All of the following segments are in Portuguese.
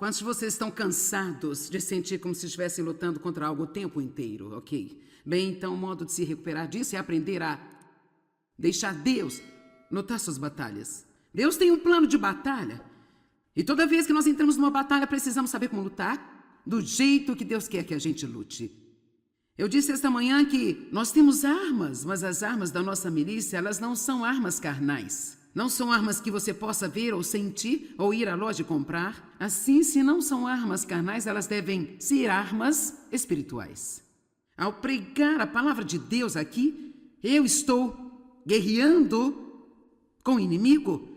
Quantos de vocês estão cansados de sentir como se estivessem lutando contra algo o tempo inteiro, ok? Bem, então o modo de se recuperar disso é aprender a deixar Deus lutar suas batalhas. Deus tem um plano de batalha. E toda vez que nós entramos numa batalha, precisamos saber como lutar do jeito que Deus quer que a gente lute. Eu disse esta manhã que nós temos armas, mas as armas da nossa milícia, elas não são armas carnais. Não são armas que você possa ver ou sentir ou ir à loja e comprar. Assim, se não são armas carnais, elas devem ser armas espirituais. Ao pregar a palavra de Deus aqui, eu estou guerreando com o inimigo.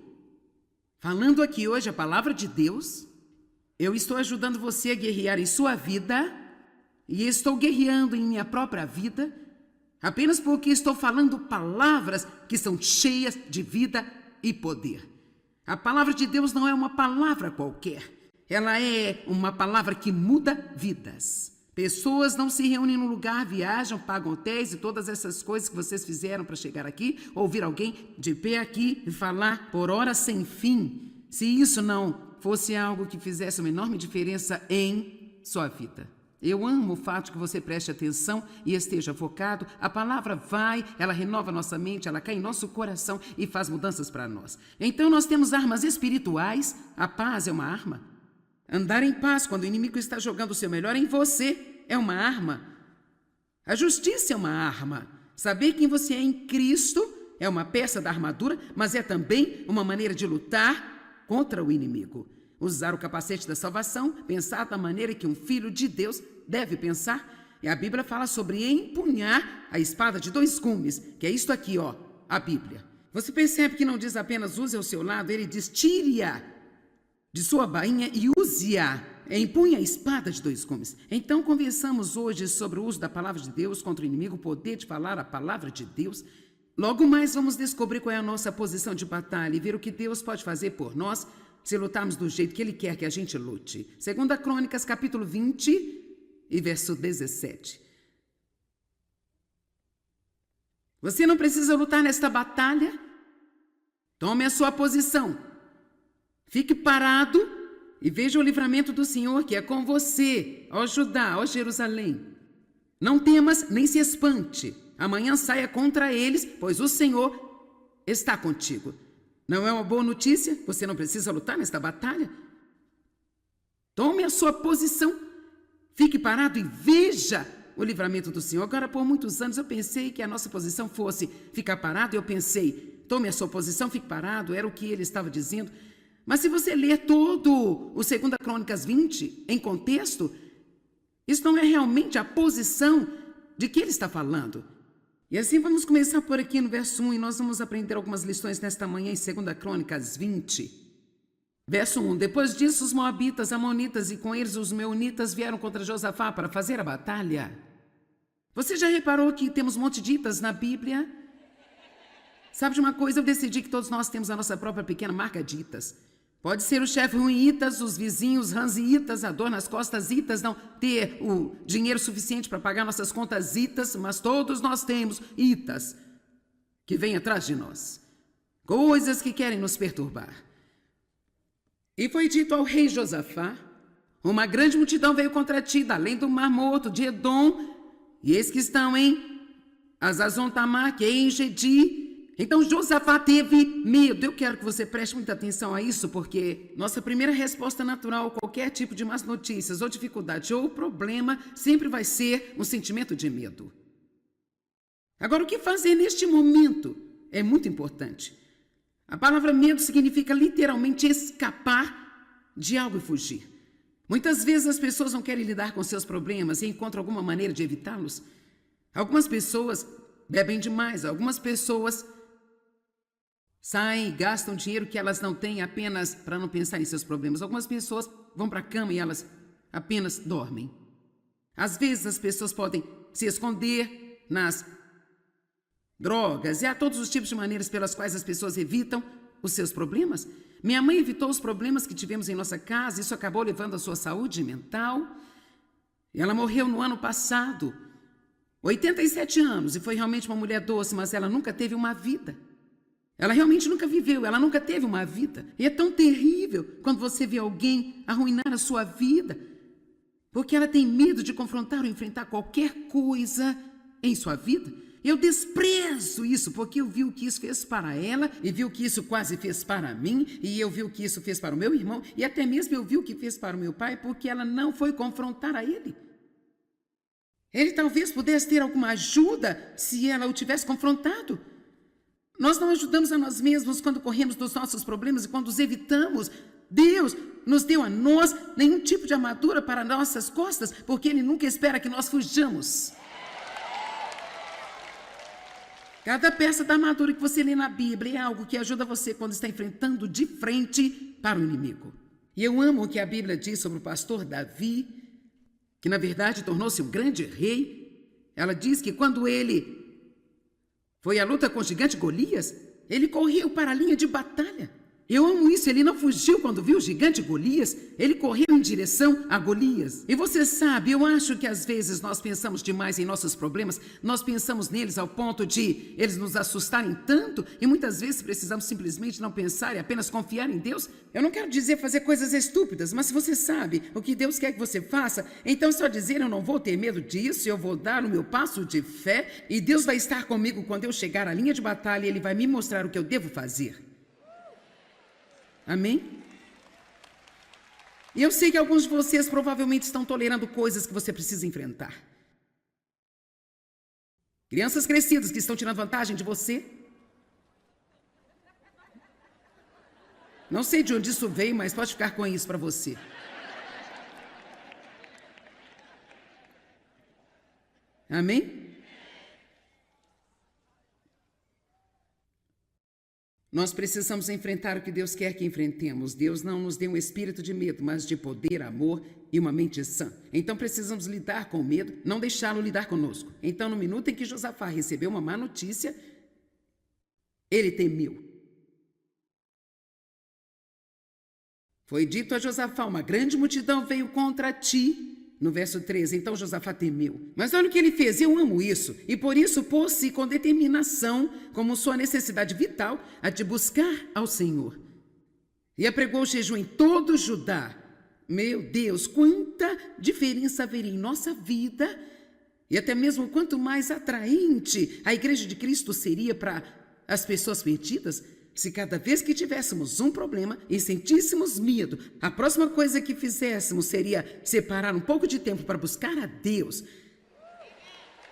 Falando aqui hoje a palavra de Deus, eu estou ajudando você a guerrear em sua vida e estou guerreando em minha própria vida apenas porque estou falando palavras que são cheias de vida e poder. A palavra de Deus não é uma palavra qualquer. Ela é uma palavra que muda vidas. Pessoas não se reúnem num lugar, viajam, pagam hotéis e todas essas coisas que vocês fizeram para chegar aqui, ouvir alguém de pé aqui e falar por horas sem fim, se isso não fosse algo que fizesse uma enorme diferença em sua vida. Eu amo o fato de que você preste atenção e esteja focado. A palavra vai, ela renova nossa mente, ela cai em nosso coração e faz mudanças para nós. Então nós temos armas espirituais. A paz é uma arma. Andar em paz quando o inimigo está jogando o seu melhor em você é uma arma. A justiça é uma arma. Saber quem você é em Cristo é uma peça da armadura, mas é também uma maneira de lutar contra o inimigo. Usar o capacete da salvação, pensar da maneira que um filho de Deus deve pensar. E a Bíblia fala sobre empunhar a espada de dois gumes, que é isto aqui, ó, a Bíblia. Você percebe que não diz apenas use ao seu lado, ele diz tire-a de sua bainha e use-a. Empunha a espada de dois gumes. Então conversamos hoje sobre o uso da palavra de Deus contra o inimigo, o poder de falar a palavra de Deus. Logo mais vamos descobrir qual é a nossa posição de batalha e ver o que Deus pode fazer por nós se lutarmos do jeito que Ele quer que a gente lute. 2 Crônicas, capítulo 20 e verso 17. Você não precisa lutar nesta batalha. Tome a sua posição. Fique parado e veja o livramento do Senhor que é com você, ó Judá, ó Jerusalém. Não temas nem se espante. Amanhã saia contra eles, pois o Senhor está contigo. Não é uma boa notícia? Você não precisa lutar nesta batalha? Tome a sua posição. Fique parado e veja o livramento do Senhor. Agora, por muitos anos, eu pensei que a nossa posição fosse ficar parado. Eu pensei, tome a sua posição, fique parado. Era o que ele estava dizendo. Mas se você ler todo o 2 Crônicas 20 em contexto, isso não é realmente a posição de que ele está falando. E assim vamos começar por aqui no verso 1 e nós vamos aprender algumas lições nesta manhã em 2 Crônicas 20. Verso 1. Depois disso, os moabitas, amonitas e com eles os meunitas vieram contra Josafá para fazer a batalha. Você já reparou que temos um monte de itas na Bíblia? Sabe de uma coisa? Eu decidi que todos nós temos a nossa própria pequena marca de itas. Pode ser o chefe ruim itas, os vizinhos ranziitas, a dor nas costas itas, não ter o dinheiro suficiente para pagar nossas contas itas, mas todos nós temos itas que vêm atrás de nós. Coisas que querem nos perturbar. E foi dito ao rei Josafá, uma grande multidão veio contra ti, da além do Mar Morto, de Edom, e eis que estão em Azazon-Tamar, que é em Gedi. Então Josafá teve medo. Eu quero que você preste muita atenção a isso, porque nossa primeira resposta natural a qualquer tipo de más notícias, ou dificuldade, ou problema, sempre vai ser um sentimento de medo. Agora, o que fazer neste momento é muito importante. A palavra medo significa literalmente escapar de algo e fugir. Muitas vezes as pessoas não querem lidar com seus problemas e encontram alguma maneira de evitá-los. Algumas pessoas bebem demais, algumas pessoas saem e gastam dinheiro que elas não têm apenas para não pensar em seus problemas. Algumas pessoas vão para a cama e elas apenas dormem. Às vezes as pessoas podem se esconder nas drogas e há todos os tipos de maneiras pelas quais as pessoas evitam os seus problemas. Minha mãe evitou os problemas que tivemos em nossa casa, isso acabou levando a sua saúde mental. Ela morreu no ano passado, 87 anos, e foi realmente uma mulher doce, mas ela nunca teve uma vida. Ela realmente nunca viveu, ela nunca teve uma vida. E é tão terrível quando você vê alguém arruinar a sua vida, porque ela tem medo de confrontar ou enfrentar qualquer coisa em sua vida. Eu desprezo isso, porque eu vi o que isso fez para ela, e vi o que isso quase fez para mim, e eu vi o que isso fez para o meu irmão, e até mesmo eu vi o que fez para o meu pai, porque ela não foi confrontar a ele. Ele talvez pudesse ter alguma ajuda se ela o tivesse confrontado. Nós não ajudamos a nós mesmos quando corremos dos nossos problemas e quando os evitamos. Deus nos deu a nós nenhum tipo de armadura para nossas costas, porque Ele nunca espera que nós fujamos. Cada peça da armadura que você lê na Bíblia é algo que ajuda você quando está enfrentando de frente para o inimigo. E eu amo o que a Bíblia diz sobre o pastor Davi, que na verdade tornou-se um grande rei. Ela diz que quando ele foi à luta com o gigante Golias, ele correu para a linha de batalha. Eu amo isso, ele não fugiu quando viu o gigante Golias, ele correu em direção a Golias. E você sabe, eu acho que às vezes nós pensamos demais em nossos problemas, nós pensamos neles ao ponto de eles nos assustarem tanto, e muitas vezes precisamos simplesmente não pensar e apenas confiar em Deus. Eu não quero dizer fazer coisas estúpidas, mas se você sabe o que Deus quer que você faça, então só dizer eu não vou ter medo disso, eu vou dar o meu passo de fé, e Deus vai estar comigo quando eu chegar à linha de batalha e Ele vai me mostrar o que eu devo fazer. Amém? E eu sei que alguns de vocês provavelmente estão tolerando coisas que você precisa enfrentar. Crianças crescidas que estão tirando vantagem de você. Não sei de onde isso veio, mas pode ficar com isso para você. Amém? Nós precisamos enfrentar o que Deus quer que enfrentemos. Deus não nos deu um espírito de medo, mas de poder, amor e uma mente sã. Então precisamos lidar com o medo, não deixá-lo lidar conosco. Então, no minuto em que Josafá recebeu uma má notícia, ele temeu. Foi dito a Josafá: uma grande multidão veio contra ti. No verso 13, então Josafá temeu. Mas olha o que ele fez, eu amo isso. E por isso pôs-se com determinação, como sua necessidade vital, a de buscar ao Senhor. E apregou o jejum em todo Judá. Meu Deus, quanta diferença haveria em nossa vida. E até mesmo quanto mais atraente a Igreja de Cristo seria para as pessoas perdidas, se cada vez que tivéssemos um problema e sentíssemos medo, a próxima coisa que fizéssemos seria separar um pouco de tempo para buscar a Deus.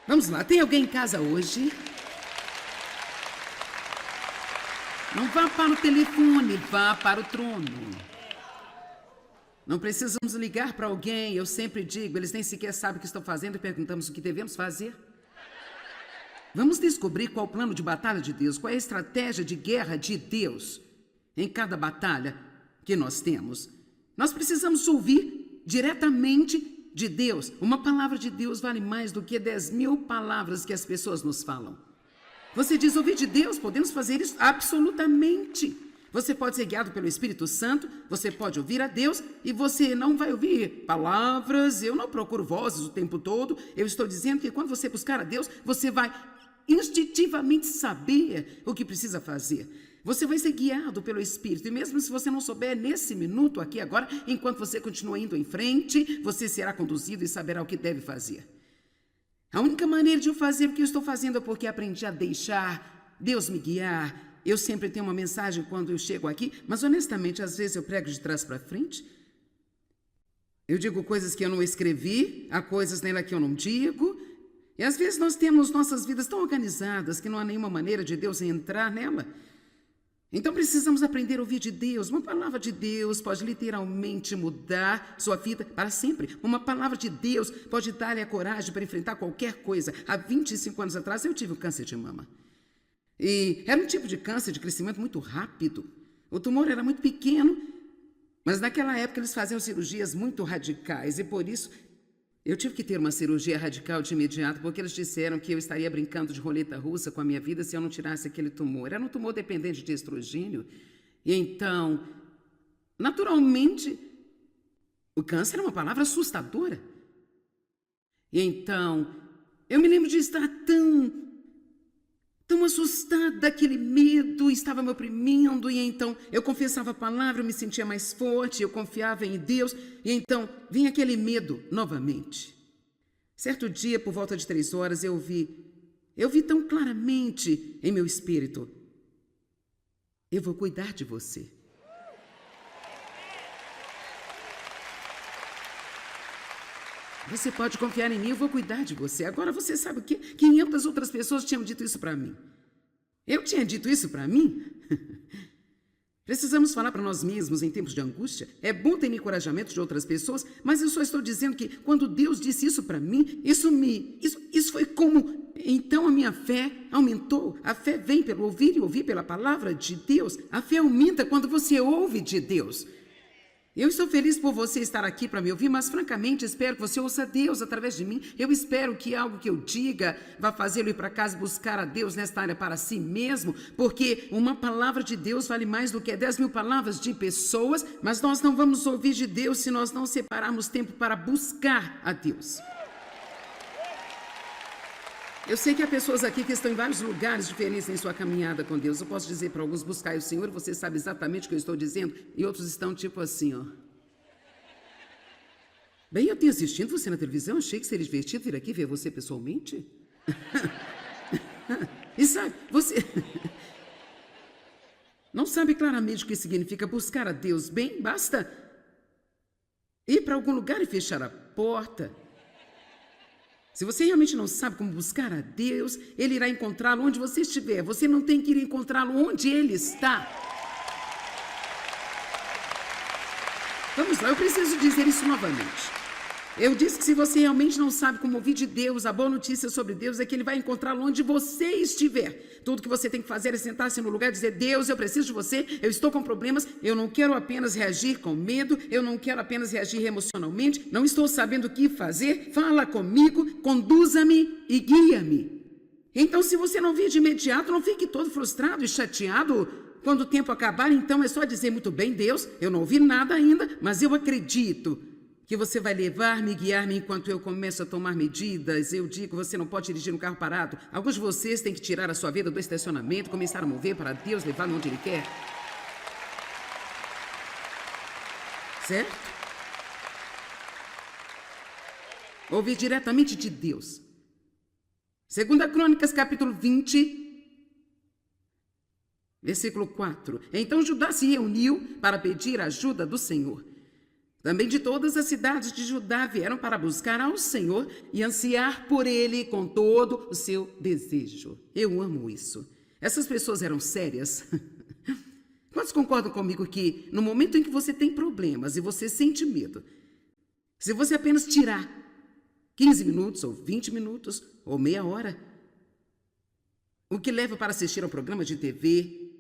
Vamos lá, tem alguém em casa hoje? Não vá para o telefone, vá para o trono. Não precisamos ligar para alguém, eu sempre digo, eles nem sequer sabem o que estão fazendo e perguntamos o que devemos fazer. Vamos descobrir qual o plano de batalha de Deus, qual é a estratégia de guerra de Deus em cada batalha que nós temos. Nós precisamos ouvir diretamente de Deus. Uma palavra de Deus vale mais do que 10.000 palavras que as pessoas nos falam. Você diz ouvir de Deus, podemos fazer isso absolutamente. Você pode ser guiado pelo Espírito Santo, você pode ouvir a Deus e você não vai ouvir palavras. Eu não procuro vozes o tempo todo. Eu estou dizendo que quando você buscar a Deus, você vai instintivamente saber o que precisa fazer. Você vai ser guiado pelo Espírito. E mesmo se você não souber nesse minuto aqui agora, enquanto você continua indo em frente, você será conduzido e saberá o que deve fazer. A única maneira de eu fazer o que eu estou fazendo é porque aprendi a deixar Deus me guiar. Eu sempre tenho uma mensagem quando eu chego aqui, mas honestamente, às vezes eu prego de trás para frente. Eu digo coisas que eu não escrevi, há coisas nela que eu não digo. E às vezes nós temos nossas vidas tão organizadas que não há nenhuma maneira de Deus entrar nela. Então precisamos aprender a ouvir de Deus. Uma palavra de Deus pode literalmente mudar sua vida para sempre. Uma palavra de Deus pode dar-lhe a coragem para enfrentar qualquer coisa. Há 25 anos atrás eu tive um câncer de mama. E era um tipo de câncer de crescimento muito rápido. O tumor era muito pequeno, mas naquela época eles faziam cirurgias muito radicais e por isso eu tive que ter uma cirurgia radical de imediato, porque eles disseram que eu estaria brincando de roleta russa com a minha vida se eu não tirasse aquele tumor. Era um tumor dependente de estrogênio. E então, naturalmente, o câncer é uma palavra assustadora. E então, eu me lembro de estar tão tão assustada, aquele medo estava me oprimindo, e então eu confessava a palavra, eu me sentia mais forte, eu confiava em Deus, e então vinha aquele medo novamente. Certo dia, por volta de 3 horas, eu vi tão claramente em meu espírito: eu vou cuidar de você. Você pode confiar em mim, eu vou cuidar de você. Agora você sabe o quê? 500 outras pessoas tinham dito isso para mim. Eu tinha dito isso para mim? Precisamos falar para nós mesmos em tempos de angústia. É bom ter encorajamento de outras pessoas, mas eu só estou dizendo que quando Deus disse isso para mim, isso foi como... Então a minha fé aumentou. A fé vem pelo ouvir e ouvir pela palavra de Deus. A fé aumenta quando você ouve de Deus. Eu estou feliz por você estar aqui para me ouvir, mas francamente espero que você ouça Deus através de mim. Eu espero que algo que eu diga vá fazê-lo ir para casa buscar a Deus nesta área para si mesmo, porque uma palavra de Deus vale mais do que 10.000 palavras de pessoas, mas nós não vamos ouvir de Deus se nós não separarmos tempo para buscar a Deus. Eu sei que há pessoas aqui que estão em vários lugares diferentes em sua caminhada com Deus. Eu posso dizer para alguns: buscai o Senhor, você sabe exatamente o que eu estou dizendo, e outros estão tipo assim, ó. Bem, eu tenho assistido você na televisão, achei que seria divertido vir aqui ver você pessoalmente. E sabe, você não sabe claramente o que significa buscar a Deus. Bem, basta ir para algum lugar e fechar a porta. Se você realmente não sabe como buscar a Deus, Ele irá encontrá-lo onde você estiver. Você não tem que ir encontrá-lo onde Ele está. Vamos lá, eu preciso dizer isso novamente. Eu disse que se você realmente não sabe como ouvir de Deus, a boa notícia sobre Deus é que Ele vai encontrá-lo onde você estiver. Tudo que você tem que fazer é sentar-se no lugar e dizer: Deus, eu preciso de você, eu estou com problemas, eu não quero apenas reagir com medo, eu não quero apenas reagir emocionalmente, não estou sabendo o que fazer, fala comigo, conduza-me e guia-me. Então, se você não vir de imediato, não fique todo frustrado e chateado. Quando o tempo acabar, então é só dizer: muito bem, Deus, eu não ouvi nada ainda, mas eu acredito que você vai levar-me e guiar-me enquanto eu começo a tomar medidas. Eu digo: você não pode dirigir um carro parado. Alguns de vocês têm que tirar a sua vida do estacionamento, começar a mover para Deus levar-me onde Ele quer. Certo? Ouvir diretamente de Deus. 2 Crônicas, capítulo 20, versículo 4. Então Judá se reuniu para pedir a ajuda do Senhor. Também de todas as cidades de Judá vieram para buscar ao Senhor e ansiar por Ele com todo o seu desejo. Eu amo isso. Essas pessoas eram sérias. Quantos concordam comigo que no momento em que você tem problemas e você sente medo, se você apenas tirar 15 minutos ou 20 minutos ou meia hora, o que leva para assistir a um programa de TV,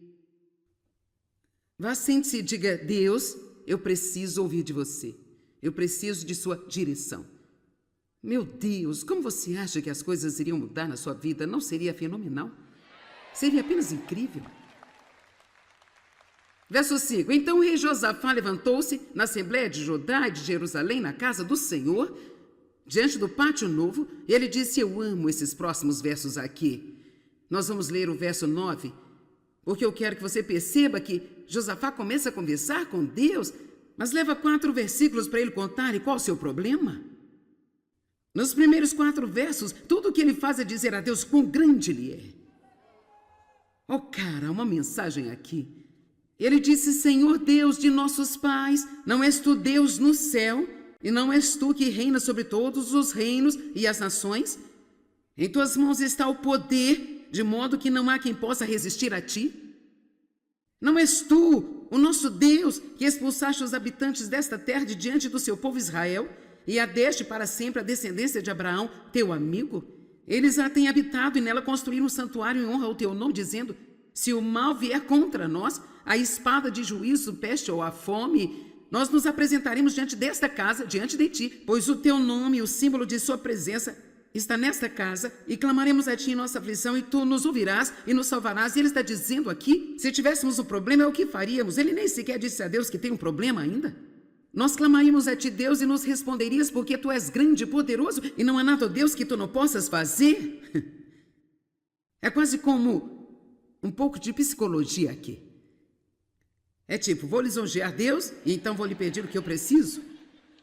vá, sente-se e diga: Deus, eu preciso ouvir de você. Eu preciso de sua direção. Meu Deus, como você acha que as coisas iriam mudar na sua vida? Não seria fenomenal? Seria apenas incrível. Verso 5. Então o rei Josafá levantou-se na Assembleia de Judá e de Jerusalém, na casa do Senhor, diante do pátio novo, e ele disse: eu amo esses próximos versos aqui. Nós vamos ler o verso 9, porque eu quero que você perceba que Josafá começa a conversar com Deus, mas leva 4 versículos para ele contar. E qual o seu problema? Nos primeiros 4 versos, tudo o que ele faz é dizer a Deus quão grande Ele é. Oh, cara, uma mensagem aqui. Ele disse: Senhor Deus de nossos pais, não és tu Deus no céu, e não és tu que reina sobre todos os reinos e as nações? Em tuas mãos está o poder, de modo que não há quem possa resistir a ti. Não és tu, o nosso Deus, que expulsaste os habitantes desta terra de diante do seu povo Israel, e a deste para sempre a descendência de Abraão, teu amigo? Eles a têm habitado e nela construíram um santuário em honra ao teu nome, dizendo: se o mal vier contra nós, a espada de juízo, peste ou a fome, nós nos apresentaremos diante desta casa, diante de ti, pois o teu nome e o símbolo de sua presença está nesta casa, e clamaremos a ti em nossa aflição, e tu nos ouvirás e nos salvarás. E ele está dizendo aqui: se tivéssemos um problema, é o que faríamos? Ele nem sequer disse a Deus que tem um problema ainda. Nós clamaríamos a ti, Deus, e nos responderias, porque tu és grande e poderoso, e não há nada, Deus, que tu não possas fazer. É quase como um pouco de psicologia aqui. É tipo, vou lisonjear Deus e então vou lhe pedir o que eu preciso.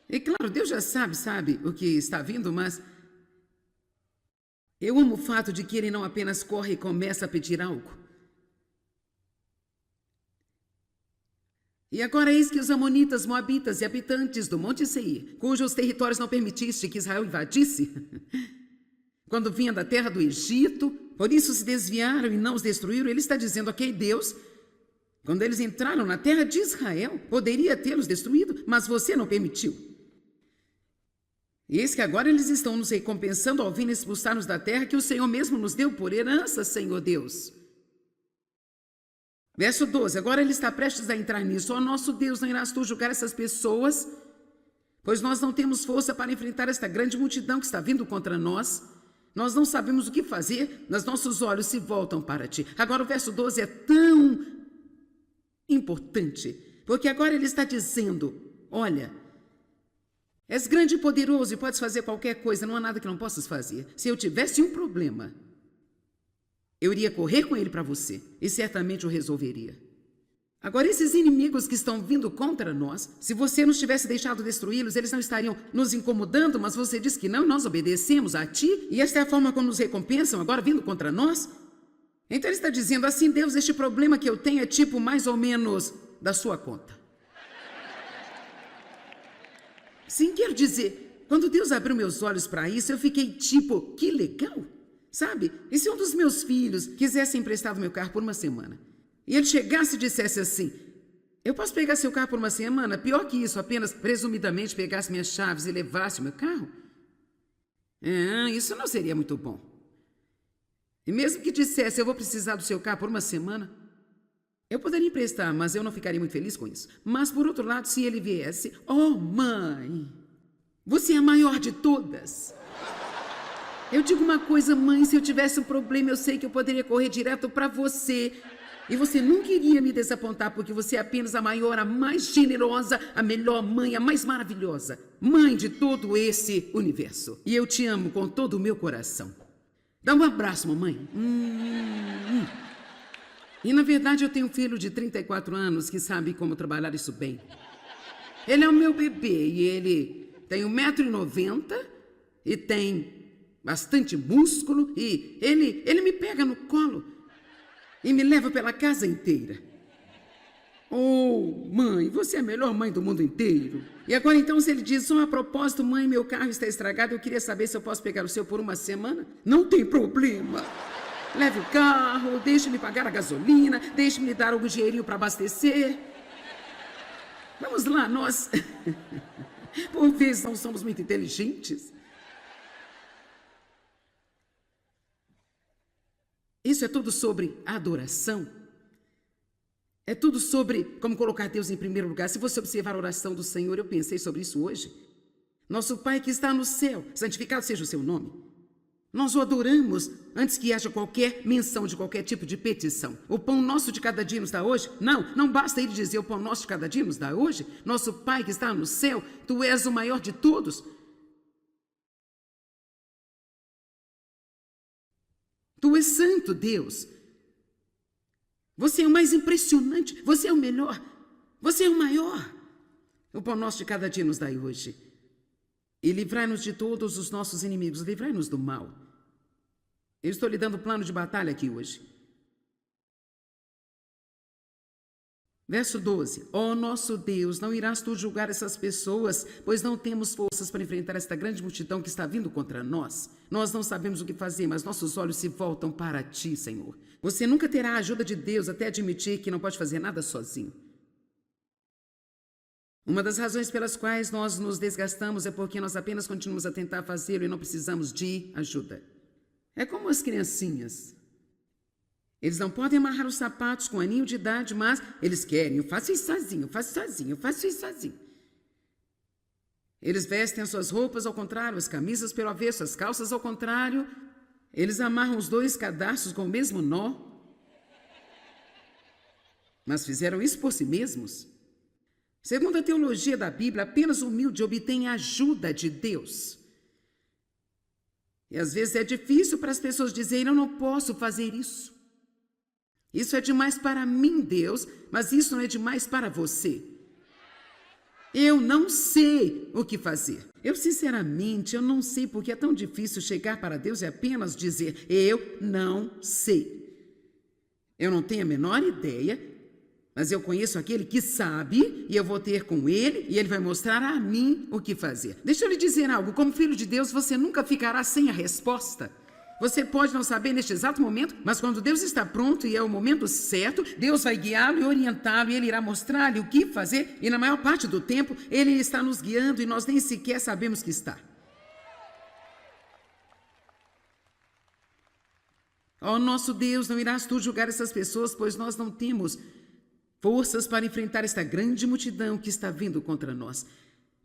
E claro, Deus já sabe o que está vindo, mas eu amo o fato de que ele não apenas corre e começa a pedir algo. E agora eis que os amonitas, moabitas e habitantes do Monte Seir, cujos territórios não permitiste que Israel invadisse, quando vinha da terra do Egito, por isso se desviaram e não os destruíram, ele está dizendo, ok, Deus, quando eles entraram na terra de Israel, poderia tê-los destruído, mas você não permitiu. E eis que agora eles estão nos recompensando ao vir expulsar-nos da terra que o Senhor mesmo nos deu por herança, Senhor Deus. Verso 12, agora ele está prestes a entrar nisso. Ó nosso Deus, não irás tu julgar essas pessoas? Pois nós não temos força para enfrentar esta grande multidão que está vindo contra nós. Nós não sabemos o que fazer, mas nossos olhos se voltam para ti. Agora o verso 12 é tão importante, porque agora ele está dizendo, olha, és grande e poderoso e podes fazer qualquer coisa, não há nada que não possas fazer. Se eu tivesse um problema, eu iria correr com ele para você e certamente o resolveria. Agora, esses inimigos que estão vindo contra nós, se você nos tivesse deixado destruí-los, eles não estariam nos incomodando, mas você diz que não, nós obedecemos a ti, e esta é a forma como nos recompensam agora vindo contra nós? Então ele está dizendo assim, Deus, este problema que eu tenho é tipo mais ou menos da sua conta. Sim, quero dizer, quando Deus abriu meus olhos para isso, eu fiquei tipo, que legal. Sabe, e se um dos meus filhos quisesse emprestar o meu carro por uma semana, e ele chegasse e dissesse assim, eu posso pegar seu carro por uma semana? Pior que isso, apenas presumidamente pegasse minhas chaves e levasse o meu carro? Isso não seria muito bom. E mesmo que dissesse, eu vou precisar do seu carro por uma semana, eu poderia emprestar, mas eu não ficaria muito feliz com isso. Mas, por outro lado, se ele viesse, oh mãe, você é a maior de todas. Eu digo uma coisa, mãe, se eu tivesse um problema, eu sei que eu poderia correr direto para você. E você nunca iria me desapontar, porque você é apenas a maior, a mais generosa, a melhor mãe, a mais maravilhosa. Mãe de todo esse universo. E eu te amo com todo o meu coração. Dá um abraço, mamãe. E, na verdade, eu tenho um filho de 34 anos que sabe como trabalhar isso bem. Ele é o meu bebê e ele tem 1,90 m e tem bastante músculo e ele me pega no colo e me leva pela casa inteira. Oh, mãe, você é a melhor mãe do mundo inteiro. E agora então se ele diz, a propósito, mãe, meu carro está estragado, eu queria saber se eu posso pegar o seu por uma semana. Não tem problema. Leve o carro, deixe-me pagar a gasolina, deixe-me dar algum dinheirinho para abastecer. Vamos lá, nós por vezes não somos muito inteligentes. Isso é tudo sobre adoração. É tudo sobre como colocar Deus em primeiro lugar. Se você observar a oração do Senhor, eu pensei sobre isso hoje. Nosso Pai que está no céu, santificado seja o seu nome. Nós o adoramos antes que haja qualquer menção de qualquer tipo de petição. O pão nosso de cada dia nos dá hoje? Não basta ele dizer o pão nosso de cada dia nos dá hoje. Nosso Pai que está no céu, tu és o maior de todos. Tu és santo, Deus. Você é o mais impressionante. Você é o melhor. Você é o maior. O pão nosso de cada dia nos dai hoje. E livrai-nos de todos os nossos inimigos. Livrai-nos do mal. Eu estou lhe dando plano de batalha aqui hoje. Verso 12. Ó nosso Deus, não irás tu julgar essas pessoas, pois não temos forças para enfrentar esta grande multidão que está vindo contra nós. Nós não sabemos o que fazer, mas nossos olhos se voltam para ti, Senhor. Você nunca terá a ajuda de Deus até admitir que não pode fazer nada sozinho. Uma das razões pelas quais nós nos desgastamos é porque nós apenas continuamos a tentar fazê-lo e não precisamos de ajuda. É como as criancinhas. Eles não podem amarrar os sapatos com um aninho de idade, mas eles querem. Eu faço isso sozinho, eu faço sozinho, eu faço isso sozinho. Eles vestem as suas roupas ao contrário, as camisas pelo avesso, as calças ao contrário. Eles amarram os dois cadarços com o mesmo nó. Mas fizeram isso por si mesmos. Segundo a teologia da Bíblia, apenas o humilde obtém a ajuda de Deus. E às vezes é difícil para as pessoas dizerem, eu não posso fazer isso. Isso é demais para mim, Deus, mas isso não é demais para você. Eu não sei o que fazer. Sinceramente, eu não sei porque é tão difícil chegar para Deus e apenas dizer, eu não sei. Eu não tenho a menor ideia, mas eu conheço aquele que sabe e eu vou ter com ele e ele vai mostrar a mim o que fazer. Deixa eu lhe dizer algo, como filho de Deus, você nunca ficará sem a resposta. Você pode não saber neste exato momento, mas quando Deus está pronto e é o momento certo, Deus vai guiá-lo e orientá-lo e Ele irá mostrar-lhe o que fazer e na maior parte do tempo Ele está nos guiando e nós nem sequer sabemos que está. Ó nosso Deus, não irás tu julgar essas pessoas, pois nós não temos forças para enfrentar esta grande multidão que está vindo contra nós.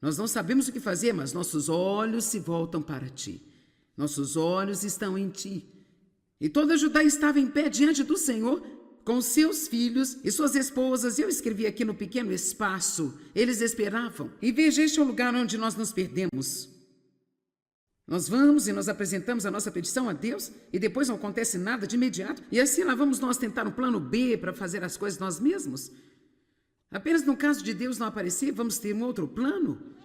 Nós não sabemos o que fazer, mas nossos olhos se voltam para ti. Nossos olhos estão em ti. E toda Judá estava em pé diante do Senhor, com seus filhos e suas esposas. Eu escrevi aqui no pequeno espaço. Eles esperavam. E veja, este é o lugar onde nós nos perdemos. Nós vamos e nós apresentamos a nossa petição a Deus e depois não acontece nada de imediato. E assim lá vamos nós tentar um plano B para fazer as coisas nós mesmos. Apenas no caso de Deus não aparecer, vamos ter um outro plano.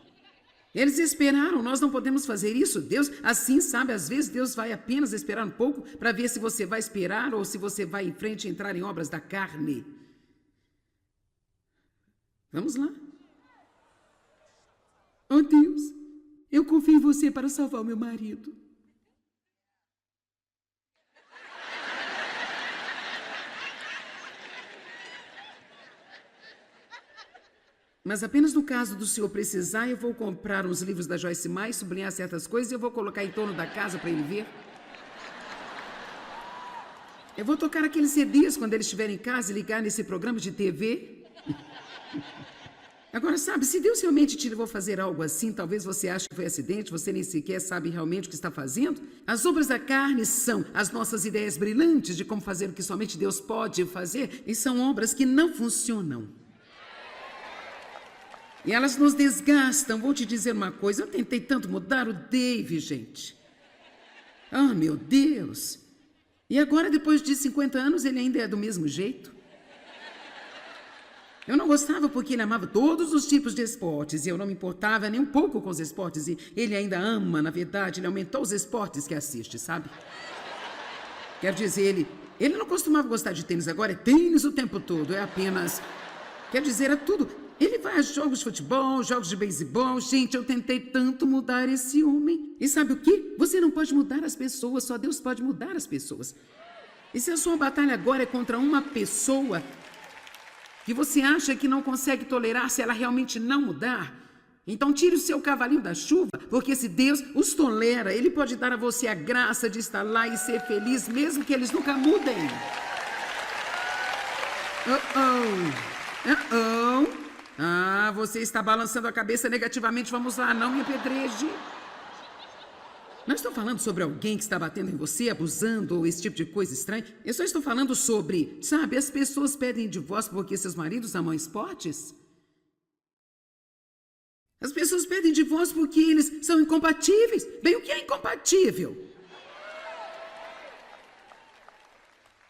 Eles esperaram, nós não podemos fazer isso. Deus, assim sabe, às vezes Deus vai apenas esperar um pouco para ver se você vai esperar ou se você vai em frente e entrar em obras da carne. Vamos lá. Oh Deus, eu confio em você para salvar o meu marido. Mas apenas no caso do senhor precisar, eu vou comprar uns livros da Joyce Meyer, sublinhar certas coisas e eu vou colocar em torno da casa para ele ver. Eu vou tocar aqueles CDs quando ele estiver em casa e ligar nesse programa de TV. Agora, sabe, se Deus realmente te levou a fazer algo assim, talvez você ache que foi acidente, você nem sequer sabe realmente o que está fazendo. As obras da carne são as nossas ideias brilhantes de como fazer o que somente Deus pode fazer, e são obras que não funcionam. E elas nos desgastam. Vou te dizer uma coisa, eu tentei tanto mudar o Dave, gente. Ah, meu Deus. E agora, depois de 50 anos, ele ainda é do mesmo jeito. Eu não gostava porque ele amava todos os tipos de esportes e eu não me importava nem um pouco com os esportes. E ele ainda ama, na verdade, ele aumentou os esportes que assiste, sabe? Quer dizer, ele não costumava gostar de tênis, agora é tênis o tempo todo, é apenas... Quer dizer, é tudo... Ele vai a jogos de futebol, jogos de beisebol. Gente, eu tentei tanto mudar esse homem. E sabe o quê? Você não pode mudar as pessoas, só Deus pode mudar as pessoas. E se a sua batalha agora é contra uma pessoa que você acha que não consegue tolerar se ela realmente não mudar, então tire o seu cavalinho da chuva, porque se Deus os tolera, Ele pode dar a você a graça de estar lá e ser feliz, mesmo que eles nunca mudem. Ah, você está balançando a cabeça negativamente. Vamos lá, não me apedreje. Não estou falando sobre alguém que está batendo em você, abusando ou esse tipo de coisa estranha. Eu só estou falando sobre, sabe, as pessoas pedem divórcio porque seus maridos amam esportes. As pessoas pedem divórcio porque eles são incompatíveis. Bem, o que é incompatível?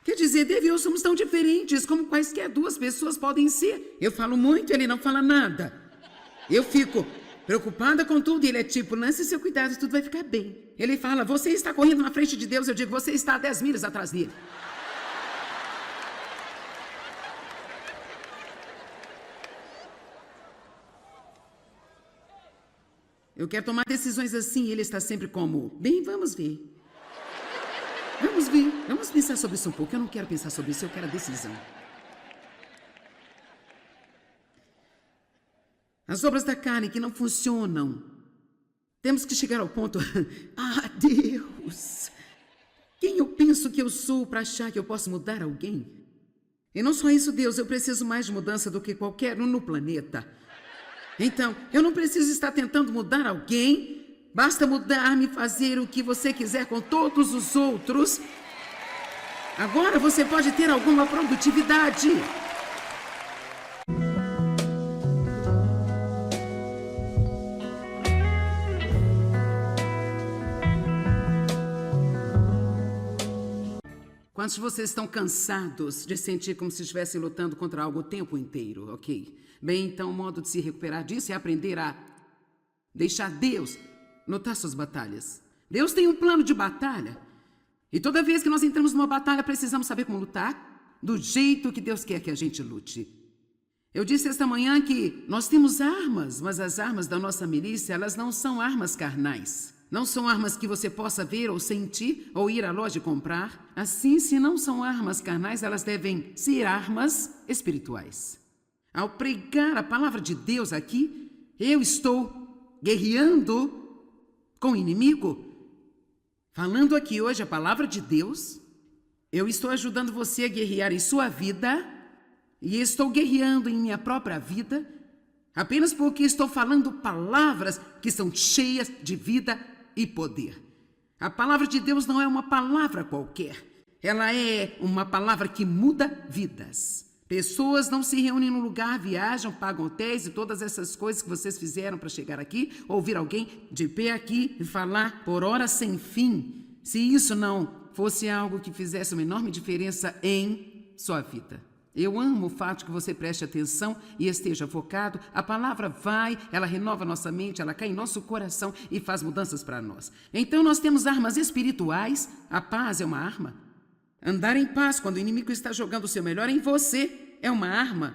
Quer dizer, Dave e eu somos tão diferentes como quaisquer duas pessoas podem ser. Eu falo muito, ele não fala nada. Eu fico preocupada com tudo e ele é tipo, lance seu cuidado, tudo vai ficar bem. Ele fala, você está correndo na frente de Deus. Eu digo, você está a 10 milhas atrás dele. Eu quero tomar decisões assim e ele está sempre como, bem, vamos ver. Vamos ver, vamos pensar sobre isso um pouco. Eu não quero pensar sobre isso, eu quero a decisão. As obras da carne que não funcionam. Temos que chegar ao ponto, ah, Deus, quem eu penso que eu sou para achar que eu posso mudar alguém? E não só isso, Deus, eu preciso mais de mudança do que qualquer um no planeta. Então, eu não preciso estar tentando mudar alguém. Basta mudar-me e fazer o que você quiser com todos os outros. Agora você pode ter alguma produtividade. Quantos de vocês estão cansados de sentir como se estivessem lutando contra algo o tempo inteiro, ok? Bem, então o modo de se recuperar disso é aprender a deixar Deus lutar suas batalhas. Deus tem um plano de batalha. E toda vez que nós entramos numa batalha, precisamos saber como lutar do jeito que Deus quer que a gente lute. Eu disse esta manhã que nós temos armas, mas as armas da nossa milícia, elas não são armas carnais. Não são armas que você possa ver ou sentir ou ir à loja e comprar. Assim, se não são armas carnais, elas devem ser armas espirituais. Ao pregar a palavra de Deus aqui, eu estou guerreando com o inimigo. Falando aqui hoje a palavra de Deus, eu estou ajudando você a guerrear em sua vida e estou guerreando em minha própria vida apenas porque estou falando palavras que são cheias de vida e poder. A palavra de Deus não é uma palavra qualquer. Ela é uma palavra que muda vidas. Pessoas não se reúnem num lugar, viajam, pagam hotéis e todas essas coisas que vocês fizeram para chegar aqui, ouvir alguém de pé aqui e falar por horas sem fim. Se isso não fosse algo que fizesse uma enorme diferença em sua vida. Eu amo o fato que você preste atenção e esteja focado. A palavra vai, ela renova nossa mente, ela cai em nosso coração e faz mudanças para nós. Então nós temos armas espirituais. A paz é uma arma. Andar em paz quando o inimigo está jogando o seu melhor em você é uma arma.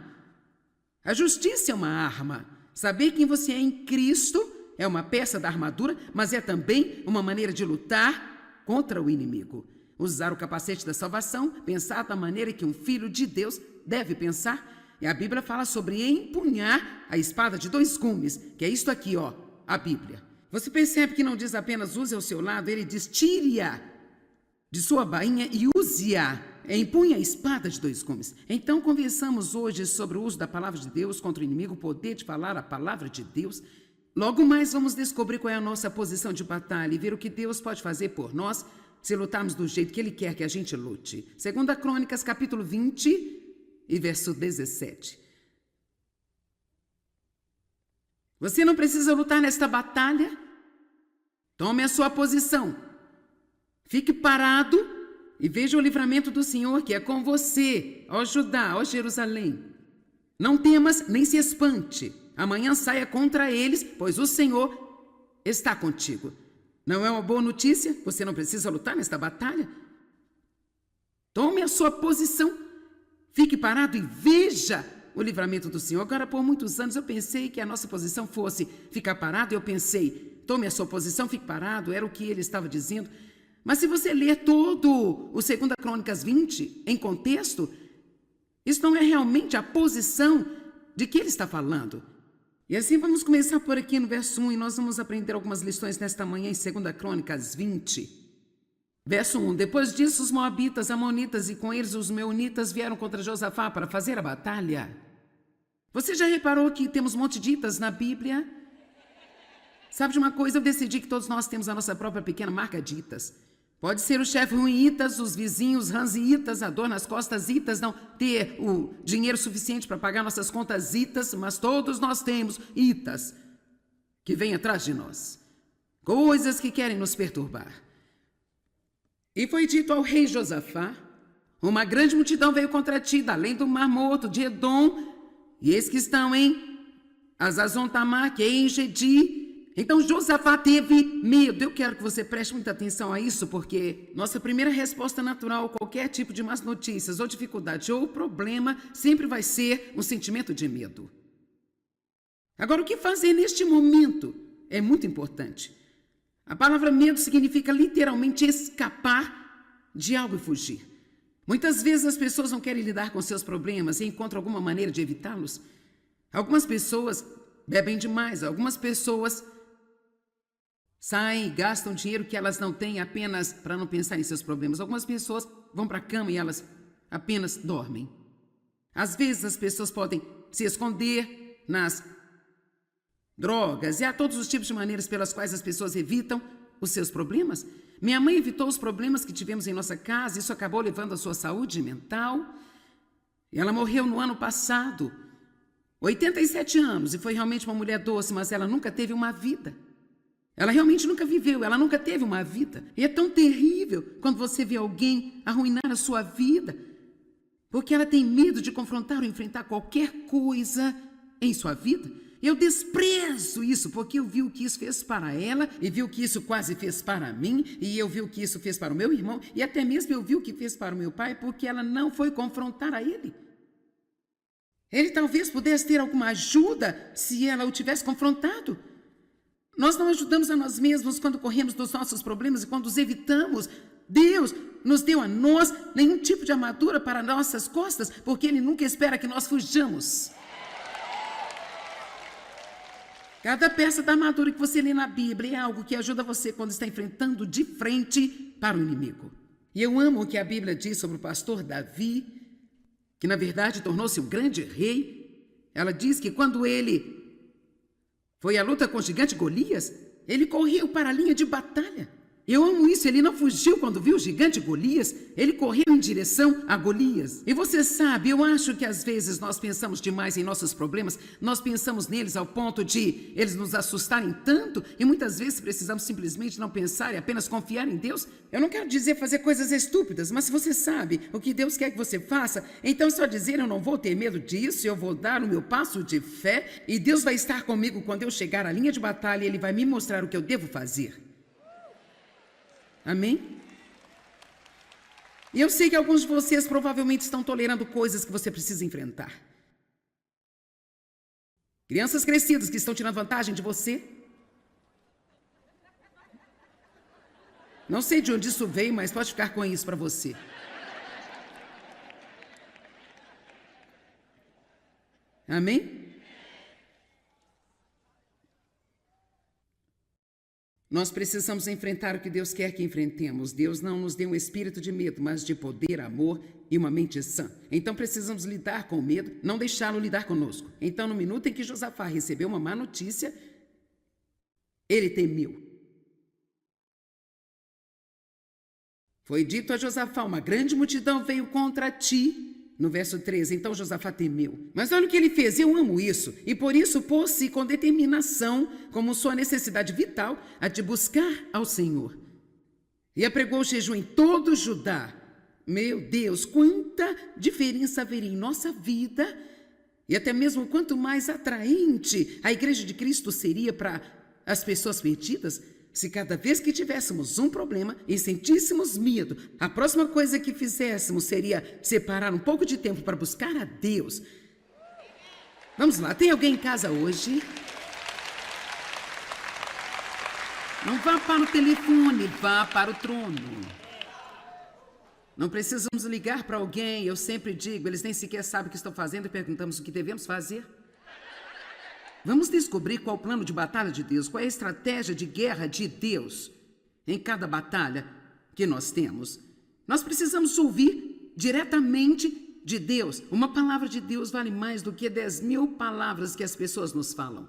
A justiça é uma arma. Saber quem você é em Cristo é uma peça da armadura, mas é também uma maneira de lutar contra o inimigo. Usar o capacete da salvação, pensar da maneira que um filho de Deus deve pensar. E a Bíblia fala sobre empunhar a espada de dois gumes, que é isto aqui, ó, a Bíblia. Você percebe que não diz apenas use ao seu lado, ele diz tire-a de sua bainha e use-a. Empunhe a espada de dois gumes. Então conversamos hoje sobre o uso da palavra de Deus contra o inimigo, o poder de falar a palavra de Deus. Logo mais vamos descobrir qual é a nossa posição de batalha e ver o que Deus pode fazer por nós se lutarmos do jeito que Ele quer que a gente lute. 2 Crônicas, capítulo 20 e verso 17. Você não precisa lutar nesta batalha? Tome a sua posição. Fique parado e veja o livramento do Senhor que é com você, ó Judá, ó Jerusalém. Não temas nem se espante. Amanhã saia contra eles, pois o Senhor está contigo. Não é uma boa notícia? Você não precisa lutar nesta batalha? Tome a sua posição. Fique parado e veja o livramento do Senhor. Agora, por muitos anos, eu pensei que a nossa posição fosse ficar parado. Eu pensei, tome a sua posição, fique parado. Era o que ele estava dizendo. Mas se você ler todo o 2 Crônicas 20 em contexto, isso não é realmente a posição de que ele está falando. E assim vamos começar por aqui no verso 1 e nós vamos aprender algumas lições nesta manhã em 2 Crônicas 20. Verso 1. Depois disso, os moabitas, amonitas e com eles os meunitas vieram contra Josafá para fazer a batalha. Você já reparou que temos um monte de itas na Bíblia? Sabe de uma coisa? Eu decidi que todos nós temos a nossa própria pequena marca de itas. Pode ser o chefe ruim itas, os vizinhos ranziitas, a dor nas costas itas, não ter o dinheiro suficiente para pagar nossas contas itas, mas todos nós temos itas que vêm atrás de nós. Coisas que querem nos perturbar. E foi dito ao rei Josafá, uma grande multidão veio contra ti, além do Mar Morto, de Edom, e eis que estão em Azazon-Tamar, que é em Gedi. Então Josafá teve medo. Eu quero que você preste muita atenção a isso, porque nossa primeira resposta natural a qualquer tipo de más notícias, ou dificuldade, ou problema, sempre vai ser um sentimento de medo. Agora, o que fazer neste momento é muito importante. A palavra medo significa literalmente escapar de algo e fugir. Muitas vezes as pessoas não querem lidar com seus problemas e encontram alguma maneira de evitá-los. Algumas pessoas bebem demais, algumas pessoas saem e gastam dinheiro que elas não têm apenas para não pensar em seus problemas. Algumas pessoas vão para a cama e elas apenas dormem. Às vezes as pessoas podem se esconder nas drogas e há todos os tipos de maneiras pelas quais as pessoas evitam os seus problemas. Minha mãe evitou os problemas que tivemos em nossa casa, isso acabou levando à sua saúde mental. Ela morreu no ano passado, 87 anos, e foi realmente uma mulher doce, mas ela nunca teve uma vida. Ela realmente nunca viveu, ela nunca teve uma vida. E é tão terrível quando você vê alguém arruinar a sua vida, porque ela tem medo de confrontar ou enfrentar qualquer coisa em sua vida. Eu desprezo isso, porque eu vi o que isso fez para ela, e vi o que isso quase fez para mim, e eu vi o que isso fez para o meu irmão, e até mesmo eu vi o que fez para o meu pai, porque ela não foi confrontar a ele. Ele talvez pudesse ter alguma ajuda se ela o tivesse confrontado. Nós não ajudamos a nós mesmos quando corremos dos nossos problemas e quando os evitamos. Deus nos deu a nós nenhum tipo de armadura para nossas costas, porque Ele nunca espera que nós fujamos. Cada peça da armadura que você lê na Bíblia é algo que ajuda você quando está enfrentando de frente para o inimigo. E eu amo o que a Bíblia diz sobre o pastor Davi, que na verdade tornou-se um grande rei. Ela diz que quando ele foi à luta com o gigante Golias, ele correu para a linha de batalha. Eu amo isso, ele não fugiu quando viu o gigante Golias, ele correu em direção a Golias. E você sabe, eu acho que às vezes nós pensamos demais em nossos problemas, nós pensamos neles ao ponto de eles nos assustarem tanto, e muitas vezes precisamos simplesmente não pensar e apenas confiar em Deus. Eu não quero dizer fazer coisas estúpidas, mas se você sabe o que Deus quer que você faça, então só dizer eu não vou ter medo disso, eu vou dar o meu passo de fé, e Deus vai estar comigo quando eu chegar à linha de batalha e Ele vai me mostrar o que eu devo fazer. Amém? E eu sei que alguns de vocês provavelmente estão tolerando coisas que você precisa enfrentar. Crianças crescidas que estão tirando vantagem de você. Não sei de onde isso veio, mas pode ficar com isso para você. Amém? Nós precisamos enfrentar o que Deus quer que enfrentemos. Deus não nos deu um espírito de medo, mas de poder, amor e uma mente sã. Então precisamos lidar com o medo, não deixá-lo lidar conosco. Então, no minuto em que Josafá recebeu uma má notícia, ele temeu. Foi dito a Josafá, uma grande multidão veio contra ti. No verso 13, então Josafá temeu. Mas olha o que ele fez, eu amo isso. E por isso pôs-se com determinação, como sua necessidade vital, a de buscar ao Senhor. E apregou o jejum em todo o Judá. Meu Deus, quanta diferença haveria em nossa vida. E até mesmo quanto mais atraente a Igreja de Cristo seria para as pessoas perdidas, se cada vez que tivéssemos um problema e sentíssemos medo, a próxima coisa que fizéssemos seria separar um pouco de tempo para buscar a Deus. Vamos lá, tem alguém em casa hoje? Não vá para o telefone, vá para o trono. Não precisamos ligar para alguém, eu sempre digo, eles nem sequer sabem o que estão fazendo e perguntamos o que devemos fazer. Vamos descobrir qual o plano de batalha de Deus, qual é a estratégia de guerra de Deus em cada batalha que nós temos. Nós precisamos ouvir diretamente de Deus. Uma palavra de Deus vale mais do que 10.000 palavras que as pessoas nos falam.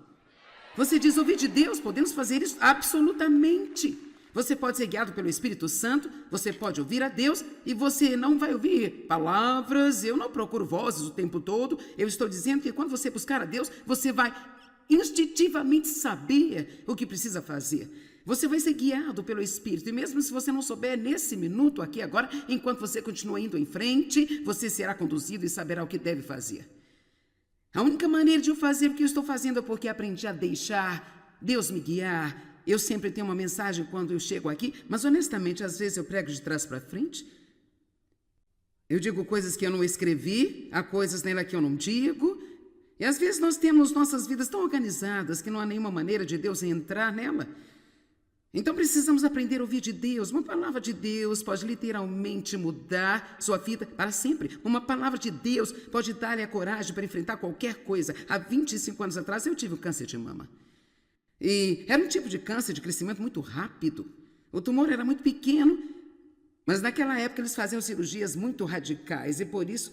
Você diz ouvir de Deus, podemos fazer isso? Absolutamente. Você pode ser guiado pelo Espírito Santo, você pode ouvir a Deus e você não vai ouvir palavras. Eu não procuro vozes o tempo todo. Eu estou dizendo que quando você buscar a Deus, você vai instintivamente saber o que precisa fazer. Você vai ser guiado pelo Espírito. E mesmo se você não souber nesse minuto aqui agora, enquanto você continua indo em frente, você será conduzido e saberá o que deve fazer. A única maneira de eu fazer o que eu estou fazendo é porque aprendi a deixar Deus me guiar. Eu sempre tenho uma mensagem quando eu chego aqui, mas honestamente, às vezes eu prego de trás para frente. Eu digo coisas que eu não escrevi, há coisas nela que eu não digo. E às vezes nós temos nossas vidas tão organizadas que não há nenhuma maneira de Deus entrar nela. Então precisamos aprender a ouvir de Deus. Uma palavra de Deus pode literalmente mudar sua vida para sempre. Uma palavra de Deus pode dar-lhe a coragem para enfrentar qualquer coisa. Há 25 anos atrás eu tive um câncer de mama. E era um tipo de câncer de crescimento muito rápido. O tumor era muito pequeno, mas naquela época eles faziam cirurgias muito radicais e por isso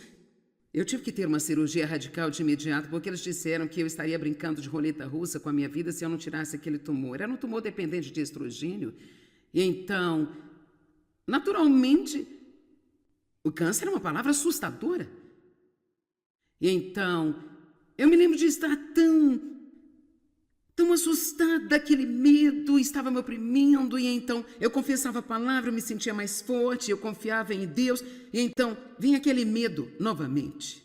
eu tive que ter uma cirurgia radical de imediato, porque eles disseram que eu estaria brincando de roleta russa com a minha vida se eu não tirasse aquele tumor. Era um tumor dependente de estrogênio. E então, naturalmente, o câncer é uma palavra assustadora. E então, eu me lembro de estar tão assustada, aquele medo estava me oprimindo, e então eu confessava a palavra, eu me sentia mais forte, eu confiava em Deus, e então vinha aquele medo novamente.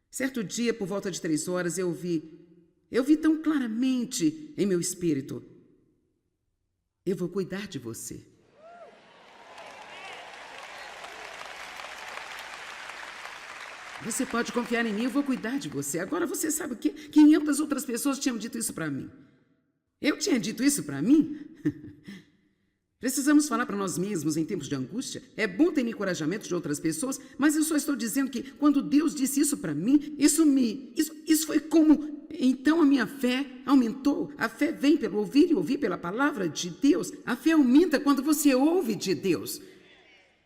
Certo dia, por volta de 3 horas, eu vi tão claramente em meu espírito: eu vou cuidar de você. Você pode confiar em mim, eu vou cuidar de você. Agora você sabe o quê? 500 outras pessoas tinham dito isso para mim. Eu tinha dito isso para mim? Precisamos falar para nós mesmos em tempos de angústia. É bom ter encorajamento de outras pessoas, mas eu só estou dizendo que quando Deus disse isso para mim, isso foi como... Então a minha fé aumentou. A fé vem pelo ouvir e ouvir pela palavra de Deus. A fé aumenta quando você ouve de Deus.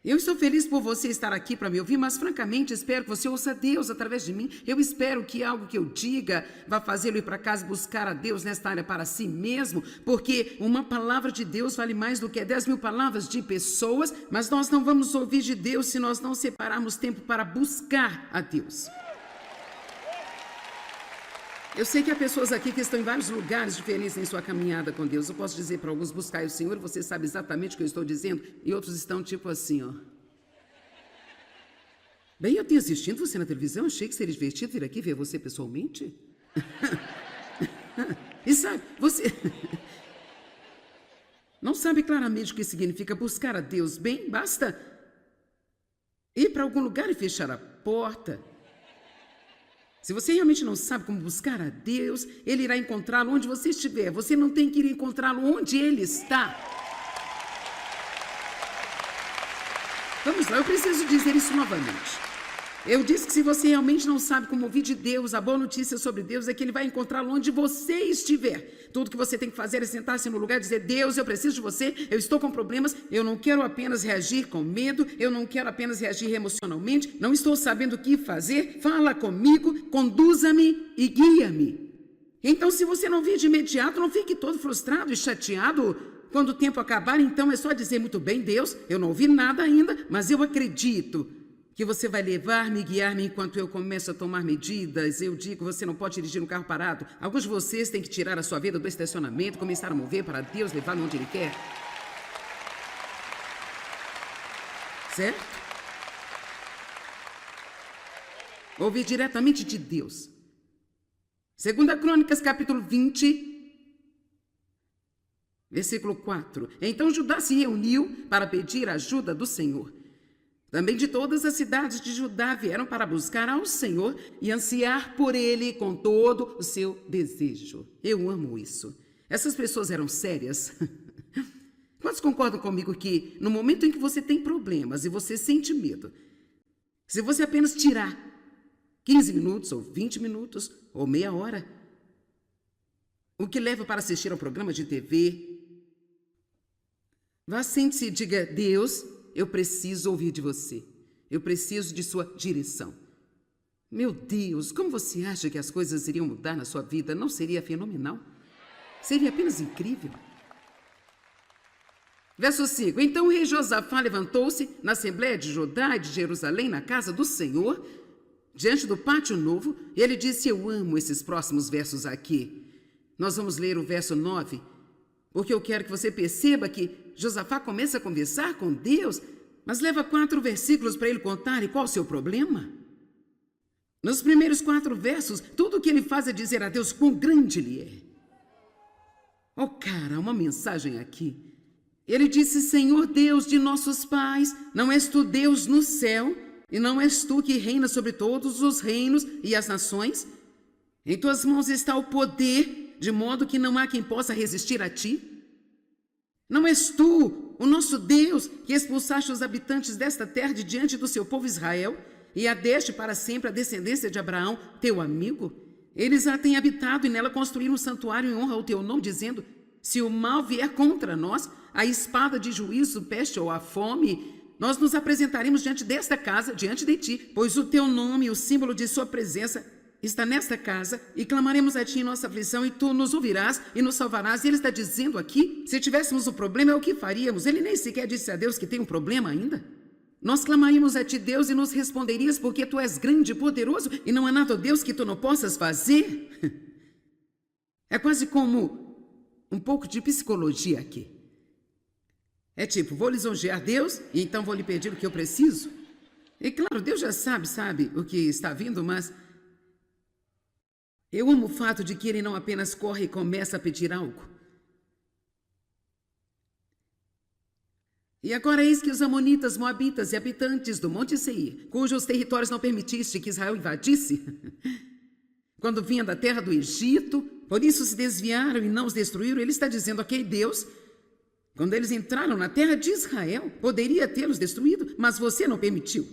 Eu estou feliz por você estar aqui para me ouvir, mas francamente espero que você ouça Deus através de mim. Eu espero que algo que eu diga vá fazê-lo ir para casa buscar a Deus nesta área para si mesmo, porque uma palavra de Deus vale mais do que 10.000 palavras de pessoas, mas nós não vamos ouvir de Deus se nós não separarmos tempo para buscar a Deus. Eu sei que há pessoas aqui que estão em vários lugares diferentes em sua caminhada com Deus. Eu posso dizer para alguns: buscai o Senhor, você sabe exatamente o que eu estou dizendo, e outros estão tipo assim, ó. Bem, eu tenho assistido você na televisão, achei que seria divertido vir aqui ver você pessoalmente. E sabe, você não sabe claramente o que significa buscar a Deus. Bem, basta ir para algum lugar e fechar a porta. Se você realmente não sabe como buscar a Deus, Ele irá encontrá-lo onde você estiver. Você não tem que ir encontrá-lo onde Ele está. Vamos lá, eu preciso dizer isso novamente. Eu disse que se você realmente não sabe como ouvir de Deus, a boa notícia sobre Deus é que Ele vai encontrá-lo onde você estiver. Tudo que você tem que fazer é sentar-se no lugar e dizer: Deus, eu preciso de você, eu estou com problemas, eu não quero apenas reagir com medo, eu não quero apenas reagir emocionalmente, não estou sabendo o que fazer, fala comigo, conduza-me e guia-me. Então, se você não vir de imediato, não fique todo frustrado e chateado. Quando o tempo acabar, então é só dizer: muito bem, Deus, eu não ouvi nada ainda, mas eu acredito que você vai levar-me e guiar-me enquanto eu começo a tomar medidas. Eu digo: você não pode dirigir um carro parado. Alguns de vocês têm que tirar a sua vida do estacionamento, começar a mover para Deus levar-me onde Ele quer. Certo? Ouvir diretamente de Deus. 2 Crônicas, capítulo 20, versículo 4. Então Judá se reuniu para pedir a ajuda do Senhor. Também de todas as cidades de Judá vieram para buscar ao Senhor e ansiar por Ele com todo o seu desejo. Eu amo isso. Essas pessoas eram sérias. Quantos concordam comigo que no momento em que você tem problemas e você sente medo, se você apenas tirar 15 minutos ou 20 minutos ou meia hora, o que leva para assistir ao programa de TV, vá, sente-se e diga: Deus, eu preciso ouvir de você. Eu preciso de sua direção. Meu Deus, como você acha que as coisas iriam mudar na sua vida? Não seria fenomenal? Seria apenas incrível. Verso 5. Então o rei Josafá levantou-se na Assembleia de Judá e de Jerusalém, na casa do Senhor, diante do pátio novo, e ele disse: eu amo esses próximos versos aqui. Nós vamos ler o verso 9, porque eu quero que você perceba que Josafá começa a conversar com Deus, mas leva 4 versículos para ele contar. E qual o seu problema? Nos primeiros 4 versos, tudo o que ele faz é dizer a Deus quão grande Ele é. Oh, cara, uma mensagem aqui. Ele disse: Senhor Deus de nossos pais, não és tu Deus no céu, e não és tu que reina sobre todos os reinos e as nações? Em tuas mãos está o poder, de modo que não há quem possa resistir a ti. Não és tu, o nosso Deus, que expulsaste os habitantes desta terra de diante do seu povo Israel, e a deste para sempre a descendência de Abraão, teu amigo? Eles a têm habitado e nela construíram um santuário em honra ao teu nome, dizendo: se o mal vier contra nós, a espada de juízo, peste ou a fome, nós nos apresentaremos diante desta casa, diante de ti, pois o teu nome e o símbolo de sua presença está nesta casa, e clamaremos a ti em nossa aflição, e tu nos ouvirás e nos salvarás. E ele está dizendo aqui: se tivéssemos um problema, é o que faríamos? Ele nem sequer disse a Deus que tem um problema ainda. Nós clamaríamos a ti, Deus, e nos responderias, porque tu és grande e poderoso, e não há nada, Deus, que tu não possas fazer. É quase como um pouco de psicologia aqui. É tipo, vou lisonjear Deus e então vou lhe pedir o que eu preciso. E claro, Deus já sabe o que está vindo, mas eu amo o fato de que ele não apenas corre e começa a pedir algo. E agora eis que os amonitas, moabitas e habitantes do Monte Seir, cujos territórios não permitiste que Israel invadisse, quando vinha da terra do Egito, por isso se desviaram e não os destruíram, ele está dizendo, ok, Deus, quando eles entraram na terra de Israel, poderia tê-los destruído, mas você não permitiu.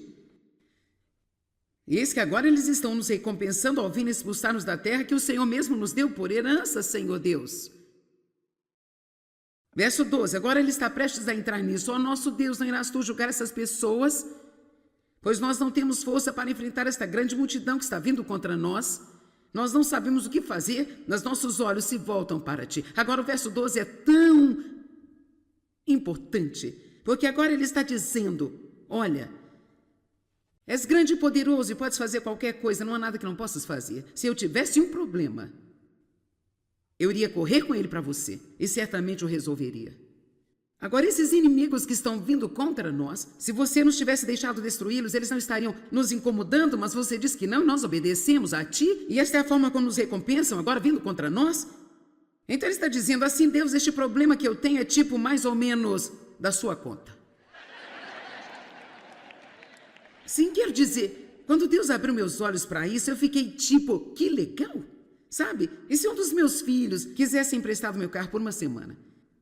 E eis que agora eles estão nos recompensando ao vir expulsar-nos da terra que o Senhor mesmo nos deu por herança, Senhor Deus. Verso 12, agora ele está prestes a entrar nisso. Ó nosso Deus, não irás tu julgar essas pessoas? Pois nós não temos força para enfrentar esta grande multidão que está vindo contra nós. Nós não sabemos o que fazer, mas nossos olhos se voltam para ti. Agora o verso 12 é tão importante, porque agora ele está dizendo, olha, és grande e poderoso e podes fazer qualquer coisa, não há nada que não possas fazer. Se eu tivesse um problema, eu iria correr com ele para você e certamente o resolveria. Agora, esses inimigos que estão vindo contra nós, se você não tivesse deixado destruí-los, eles não estariam nos incomodando, mas você diz que não, nós obedecemos a ti, e esta é a forma como nos recompensam, agora vindo contra nós? Então ele está dizendo assim, Deus, este problema que eu tenho é tipo mais ou menos da sua conta. Sim, quero dizer, quando Deus abriu meus olhos para isso, eu fiquei tipo, que legal. Sabe, e se um dos meus filhos quisesse emprestar o meu carro por uma semana,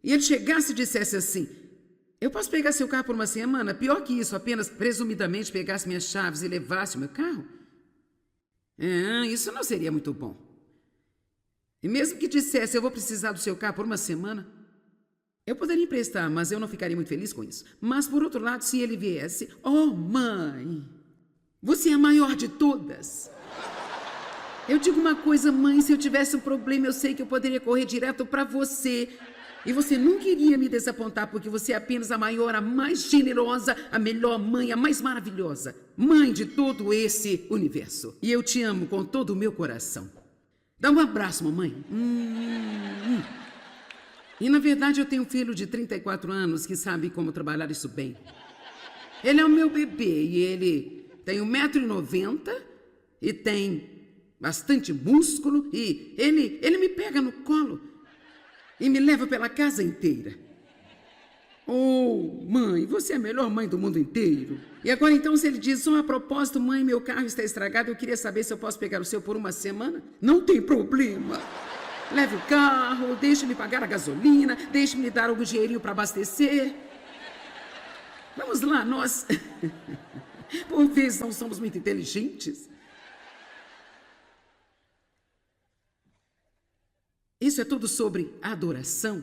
e ele chegasse e dissesse assim, eu posso pegar seu carro por uma semana? Pior que isso, apenas presumidamente pegasse minhas chaves e levasse o meu carro? Isso não seria muito bom. E mesmo que dissesse, eu vou precisar do seu carro por uma semana, eu poderia emprestar, mas eu não ficaria muito feliz com isso. Mas, por outro lado, se ele viesse, oh mãe, você é a maior de todas. Eu digo uma coisa, mãe, se eu tivesse um problema, eu sei que eu poderia correr direto para você. E você nunca iria me desapontar, porque você é apenas a maior, a mais generosa, a melhor mãe, a mais maravilhosa. Mãe de todo esse universo. E eu te amo com todo o meu coração. Dá um abraço, mamãe. E na verdade eu tenho um filho de 34 anos que sabe como trabalhar isso bem. Ele é o meu bebê e ele tem 1,90 m e tem bastante músculo e ele me pega no colo e me leva pela casa inteira. Oh, mãe, você é a melhor mãe do mundo inteiro. E agora então se ele diz, a propósito, mãe, meu carro está estragado, eu queria saber se eu posso pegar o seu por uma semana. Não tem problema. Leve o carro, deixe-me pagar a gasolina, deixe-me lhe dar algum dinheirinho para abastecer. Vamos lá, nós, por vezes, não somos muito inteligentes. Isso é tudo sobre adoração.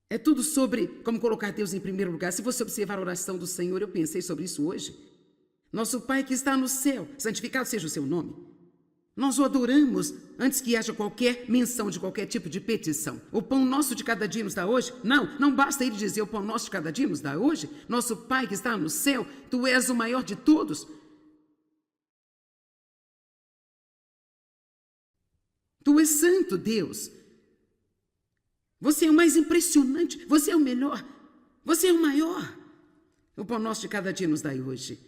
É tudo sobre como colocar Deus em primeiro lugar. Se você observar a oração do Senhor, eu pensei sobre isso hoje. Nosso Pai que está no céu, santificado seja o seu nome. Nós o adoramos antes que haja qualquer menção de qualquer tipo de petição. O pão nosso de cada dia nos dá hoje? Não basta ele dizer o pão nosso de cada dia nos dá hoje. Nosso Pai que está no céu, tu és o maior de todos. Tu és santo, Deus. Você é o mais impressionante, você é o melhor, você é o maior. O pão nosso de cada dia nos dai hoje.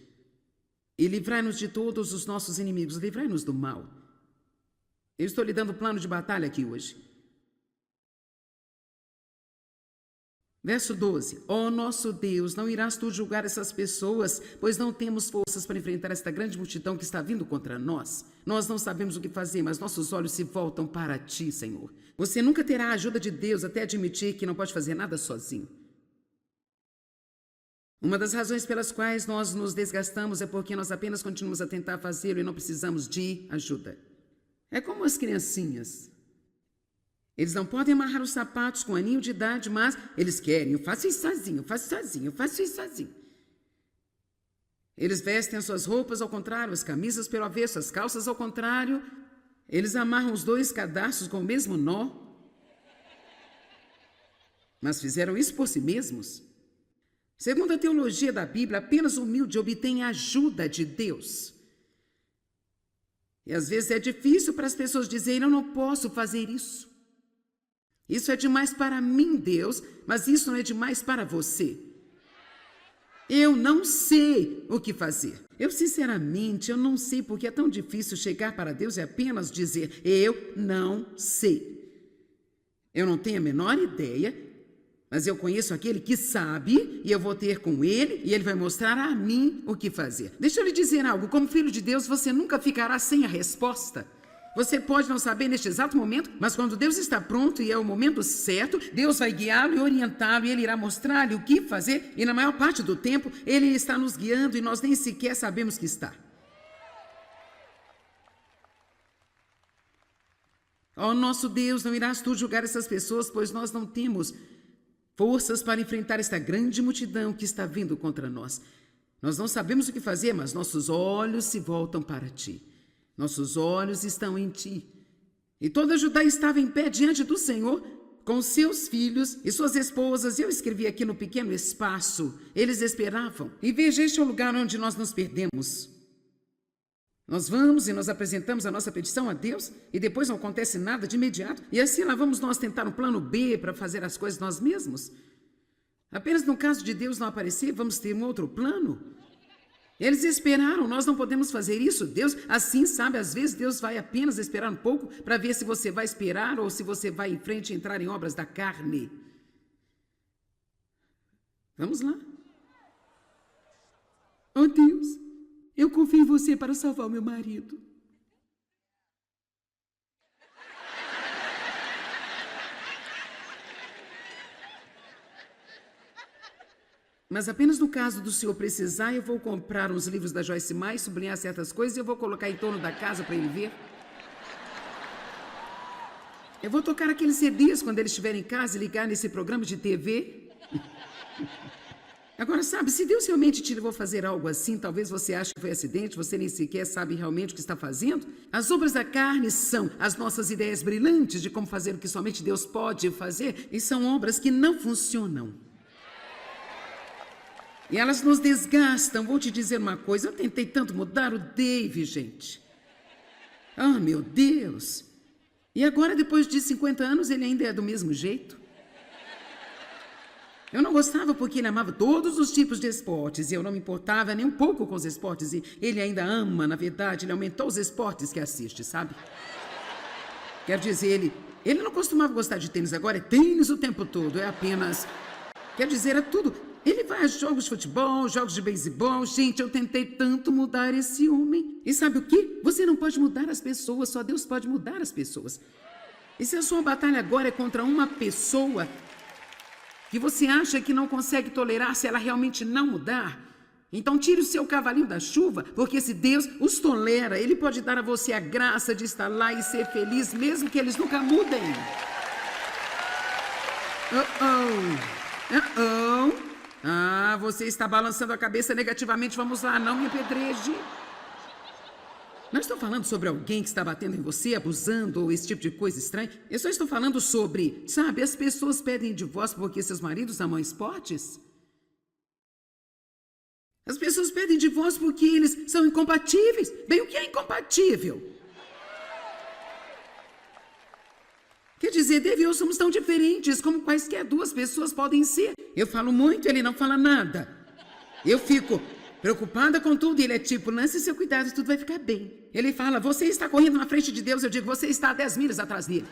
E livrai-nos de todos os nossos inimigos, livrai-nos do mal. Eu estou lhe dando plano de batalha aqui hoje. Verso 12. Ó nosso Deus, não irás tu julgar essas pessoas, pois não temos forças para enfrentar esta grande multidão que está vindo contra nós. Nós não sabemos o que fazer, mas nossos olhos se voltam para ti, Senhor. Você nunca terá a ajuda de Deus até admitir que não pode fazer nada sozinho. Uma das razões pelas quais nós nos desgastamos é porque nós apenas continuamos a tentar fazê-lo e não precisamos de ajuda. É como as criancinhas. Eles não podem amarrar os sapatos com um aninho de idade, mas eles querem. Eu faço isso sozinho, eu faço sozinho, eu faço isso sozinho. Eles vestem as suas roupas ao contrário, as camisas pelo avesso, as calças ao contrário. Eles amarram os dois cadarços com o mesmo nó. Mas fizeram isso por si mesmos. Segundo a teologia da Bíblia, apenas o humilde obtém a ajuda de Deus. E às vezes é difícil para as pessoas dizerem, eu não posso fazer isso. Isso é demais para mim, Deus, mas isso não é demais para você. Eu não sei o que fazer. Sinceramente, eu não sei porque é tão difícil chegar para Deus e apenas dizer, eu não sei. Eu não tenho a menor ideia, mas eu conheço aquele que sabe e eu vou ter com ele e ele vai mostrar a mim o que fazer. Deixa eu lhe dizer algo, como filho de Deus, você nunca ficará sem a resposta. Você pode não saber neste exato momento, mas quando Deus está pronto e é o momento certo, Deus vai guiá-lo e orientá-lo e Ele irá mostrar-lhe o que fazer e na maior parte do tempo Ele está nos guiando e nós nem sequer sabemos que está. Ó nosso Deus, não irás tu julgar essas pessoas, pois nós não temos forças para enfrentar esta grande multidão que está vindo contra nós. Nós não sabemos o que fazer, mas nossos olhos se voltam para ti. Nossos olhos estão em ti. E toda Judá estava em pé diante do Senhor, com seus filhos e suas esposas. Eu escrevi aqui no pequeno espaço. Eles esperavam. E veja, este é o lugar onde nós nos perdemos. Nós vamos e nós apresentamos a nossa petição a Deus e depois não acontece nada de imediato. E assim lá vamos nós tentar um plano B para fazer as coisas nós mesmos. Apenas no caso de Deus não aparecer, vamos ter um outro plano. Eles esperaram, nós não podemos fazer isso. Deus, assim sabe, às vezes Deus vai apenas esperar um pouco para ver se você vai esperar ou se você vai em frente e entrar em obras da carne. Vamos lá. Oh Deus, eu confio em você para salvar o meu marido. Mas apenas no caso do senhor precisar, eu vou comprar uns livros da Joyce Meyer, sublinhar certas coisas e eu vou colocar em torno da casa para ele ver. Eu vou tocar aqueles CDs quando ele estiver em casa e ligar nesse programa de TV. Agora, sabe, se Deus realmente te levou a fazer algo assim, talvez você ache que foi acidente, você nem sequer sabe realmente o que está fazendo. As obras da carne são as nossas ideias brilhantes de como fazer o que somente Deus pode fazer, e são obras que não funcionam. E elas nos desgastam. Vou te dizer uma coisa, eu tentei tanto mudar o Dave, gente. Ah, meu Deus. E agora, depois de 50 anos, ele ainda é do mesmo jeito. Eu não gostava porque ele amava todos os tipos de esportes e eu não me importava nem um pouco com os esportes. E ele ainda ama, na verdade, ele aumentou os esportes que assiste, sabe? Quer dizer, ele não costumava gostar de tênis, agora é tênis o tempo todo, é apenas... Quer dizer, é tudo... Ele vai a jogos de futebol, jogos de beisebol. Gente, eu tentei tanto mudar esse homem. E sabe o quê? Você não pode mudar as pessoas, só Deus pode mudar as pessoas. E se a sua batalha agora é contra uma pessoa que você acha que não consegue tolerar se ela realmente não mudar, então tire o seu cavalinho da chuva, porque se Deus os tolera, Ele pode dar a você a graça de estar lá e ser feliz, mesmo que eles nunca mudem. Ah, você está balançando a cabeça negativamente. Vamos lá, não me apedreje. Não estou falando sobre alguém que está batendo em você, abusando ou esse tipo de coisa estranha. Eu só estou falando sobre, sabe, as pessoas pedem divórcio porque seus maridos amam esportes. As pessoas pedem divórcio porque eles são incompatíveis. Bem, o que é incompatível? Quer dizer, Dave e eu somos tão diferentes como quaisquer duas pessoas podem ser. Eu falo muito, ele não fala nada. Eu fico preocupada com tudo e ele é tipo, lance seu cuidado, tudo vai ficar bem. Ele fala, você está correndo na frente de Deus. Eu digo, você está a 10 milhas atrás dele.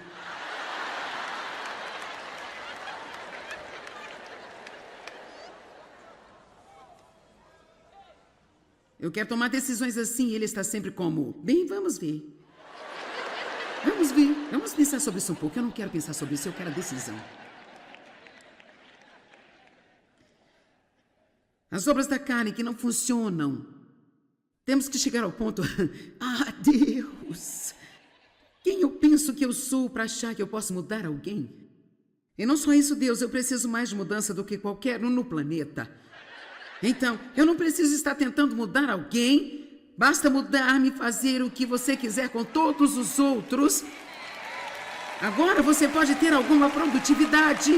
Eu quero tomar decisões assim e ele está sempre como, bem, vamos ver. Vamos ver, vamos pensar sobre isso um pouco. Eu não quero pensar sobre isso, eu quero a decisão. As obras da carne que não funcionam. Temos que chegar ao ponto, ah, Deus, quem eu penso que eu sou para achar que eu posso mudar alguém? E não só isso, Deus, eu preciso mais de mudança do que qualquer um no planeta. Então, eu não preciso estar tentando mudar alguém. Basta mudar-me e fazer o que você quiser com todos os outros. Agora você pode ter alguma produtividade.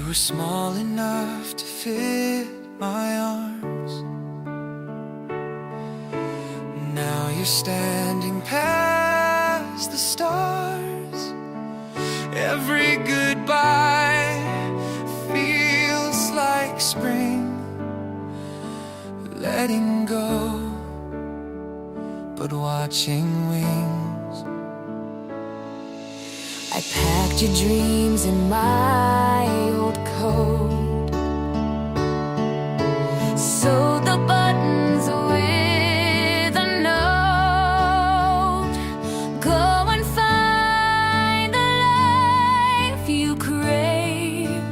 You were small enough to fit my arms. Now you're standing past the stars. Every goodbye feels like spring. Letting go, but watching wings. I packed your dreams in my old coat, sewed the buttons with a note. Go and find the life you crave.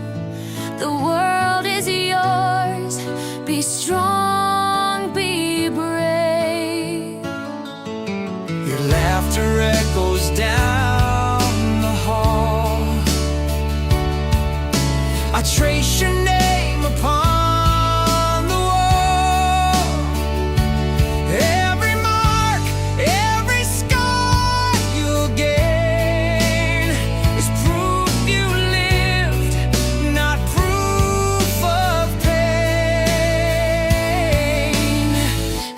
The world is yours. Be strong, be brave. Your laughter echoes down the hall. I trace your name upon the wall. Every mark, every scar you'll gain is proof you lived, not proof of pain.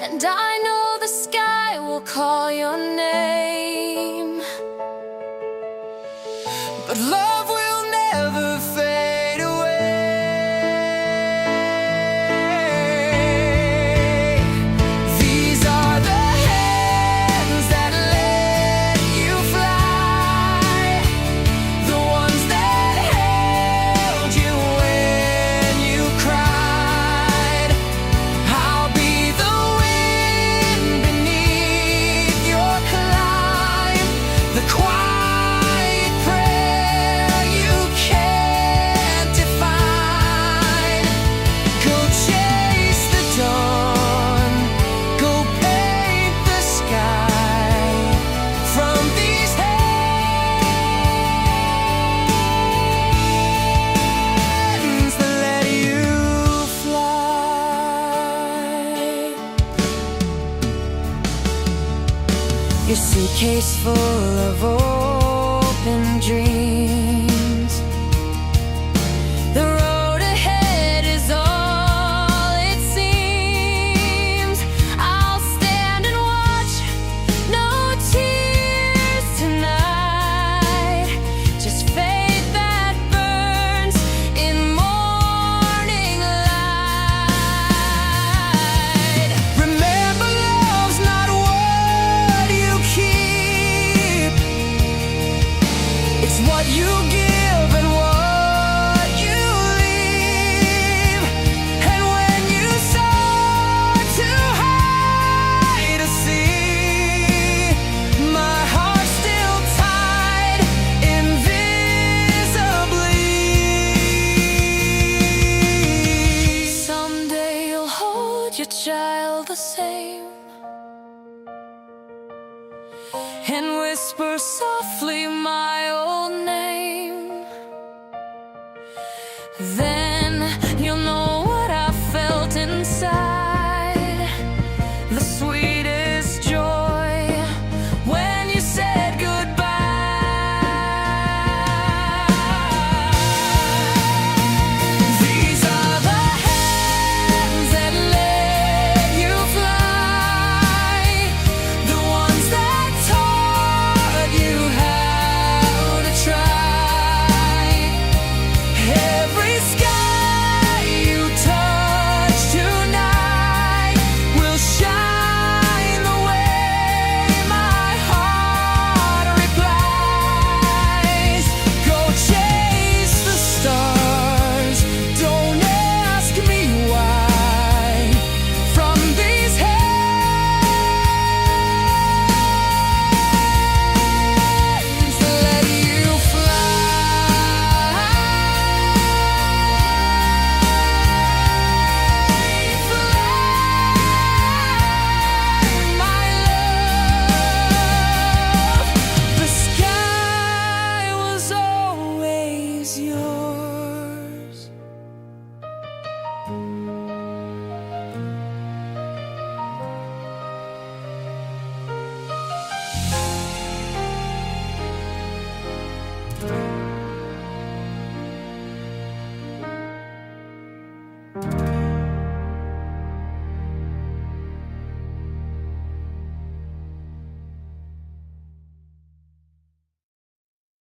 And I know the sky will call your name, but love will never fade away. These are the hands that let you fly, the ones that held you when you cried. I'll be the wind beneath your climb, the quiet prayer you can't define. Go chase the dawn, go paint the sky from these hands that let you fly. Your suitcase full of open dreams. The road ahead is all it seems. I'll stand and watch, no tears tonight. Just faith that burns in morning light. Remember, love's not what you keep, it's what you give and what you leave. And when you soar too high to see, my heart's still tied invisibly. Someday you'll hold your child the same and whisper softly, my